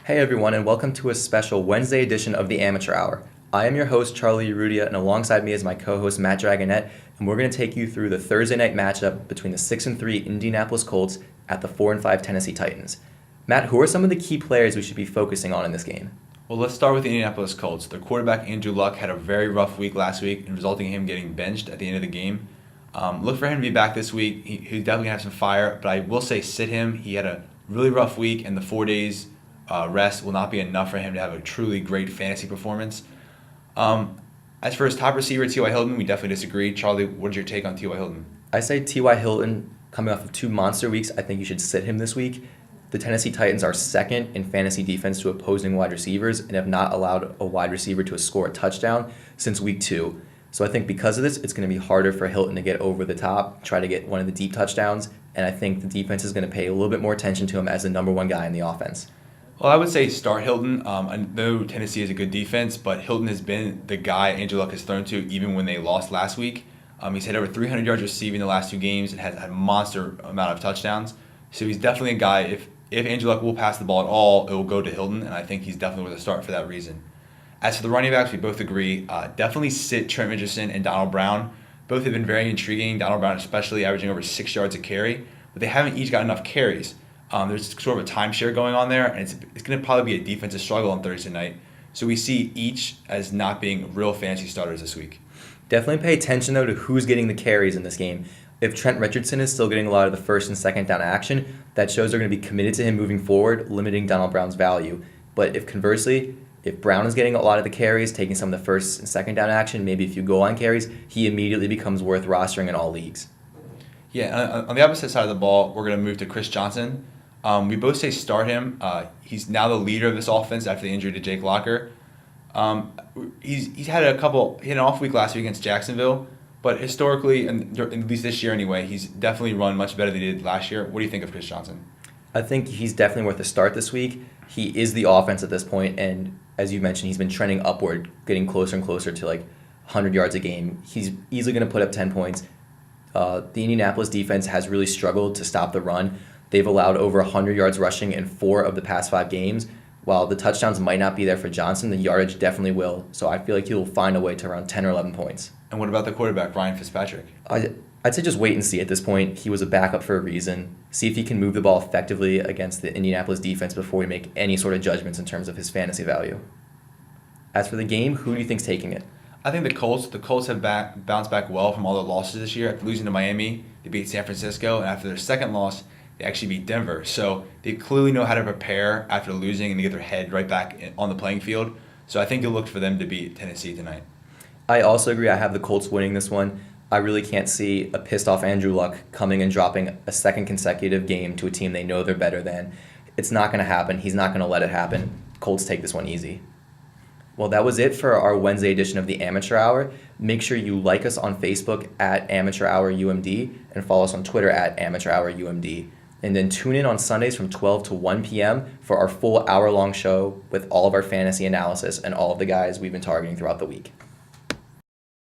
Hey everyone, and welcome to a special Wednesday edition of the Amateur Hour. I am your host, Charlie Urrutia, and alongside me is my co-host, Matt Dragonette, and we're going to take you through the Thursday night matchup between the 6-3 Indianapolis Colts at the 4-5 Tennessee Titans. Matt, who are some of the key players we should be focusing on in this game? Well, let's start with the Indianapolis Colts. Their quarterback, Andrew Luck, had a very rough week last week, resulting in him getting benched at the end of the game. Look for him to be back this week. He's definitely going to have some fire, but I will say sit him. He had a really rough week, and the 4 days rest will not be enough for him to have a truly great fantasy performance. As for his top receiver, T.Y. Hilton, we definitely disagree. Charlie, what is your take on T.Y. Hilton? I say T.Y. Hilton, coming off of 2 monster weeks, I think you should sit him this week. The Tennessee Titans are second in fantasy defense to opposing wide receivers and have not allowed a wide receiver to score a touchdown since week 2. So I think because of this, it's going to be harder for Hilton to get over the top, try to get one of the deep touchdowns, and I think the defense is going to pay a little bit more attention to him as the number one guy in the offense. Well, I would say start Hilton. I know Tennessee is a good defense, but Hilton has been the guy Andrew Luck has thrown to even when they lost last week. He's had over 300 yards receiving the last 2 games and has had a monster amount of touchdowns. So he's definitely a guy, if Andrew Luck will pass the ball at all, it will go to Hilton, and I think he's definitely worth a start for that reason. As for the running backs, we both agree. Definitely sit Trent Richardson and Donald Brown. Both have been very intriguing, Donald Brown especially averaging over 6 yards a carry, but they haven't each got enough carries. There's sort of a timeshare going on there, and it's going to probably be a defensive struggle on Thursday night. So we see each as not being real fantasy starters this week. Definitely pay attention, though, to who's getting the carries in this game. If Trent Richardson is still getting a lot of the first and second down action, that shows they're going to be committed to him moving forward, limiting Donald Brown's value. But if conversely, if Brown is getting a lot of the carries, taking some of the first and second down action, maybe a few goal line carries, he immediately becomes worth rostering in all leagues. Yeah, on the opposite side of the ball, we're going to move to Chris Johnson. We both say start him. He's now the leader of this offense after the injury to Jake Locker. He's had he had an off week last week against Jacksonville, but historically, and at least this year anyway, he's definitely run much better than he did last year. What do you think of Chris Johnson? I think he's definitely worth a start this week. He is the offense at this point, and as you mentioned, he's been trending upward, getting closer and closer to like 100 yards a game. He's easily going to put up 10 points. The Indianapolis defense has really struggled to stop the run. They've allowed over 100 yards rushing in 4 of the past 5 games. While the touchdowns might not be there for Johnson, the yardage definitely will. So I feel like he'll find a way to around 10 or 11 points. And what about the quarterback, Ryan Fitzpatrick? I'd say just wait and see at this point. He was a backup for a reason. See if he can move the ball effectively against the Indianapolis defense before we make any sort of judgments in terms of his fantasy value. As for the game, who do you think's taking it? I think the Colts have bounced back well from all their losses this year. After losing to Miami, they beat San Francisco, and after their second loss, they actually beat Denver. So they clearly know how to prepare after losing and to get their head right back on the playing field. So I think you'll look for them to beat Tennessee tonight. I also agree. I have the Colts winning this one. I really can't see a pissed off Andrew Luck coming and dropping a second consecutive game to a team they know they're better than. It's not going to happen. He's not going to let it happen. Colts take this one easy. Well, that was it for our Wednesday edition of the Amateur Hour. Make sure you like us on Facebook at Amateur Hour UMD and follow us on Twitter at Amateur Hour UMD. And then tune in on Sundays from 12 to 1 p.m. for our full hour-long show with all of our fantasy analysis and all of the guys we've been targeting throughout the week.